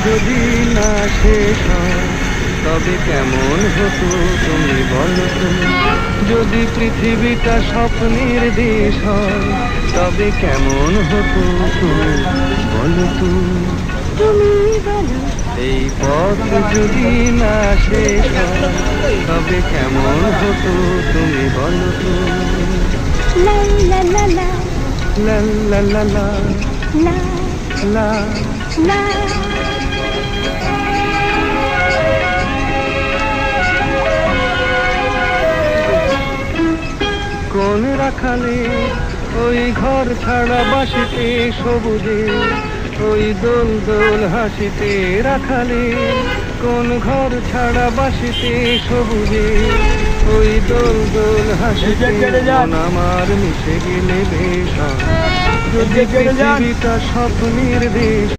যদি না শেষ হয় তবে কেমন হতো তুমি বলো তো? যদি পৃথিবীটা স্বপ্নের দেশ হয় তবে কেমন হতো তুমি বলো তো? তুমি বলো এই পথ যদি না শেষ হয় তবে কেমন হতো তুমি বলো তো? লা লা লা লা লা লা লা লা লা লা। লা। কোন রাখালে ওই ঘর ছাড়া বাসিতে সবুজে, ওই দোল দোল হাসিতে রাখালে কোন ঘর ছাড়া বাসিতে সবুজে, ওই দোল দোল হাসিতে মন আমার মিশে গেলে বেশ হয়। যদি পৃথিবীটা স্বপ্নের দেশ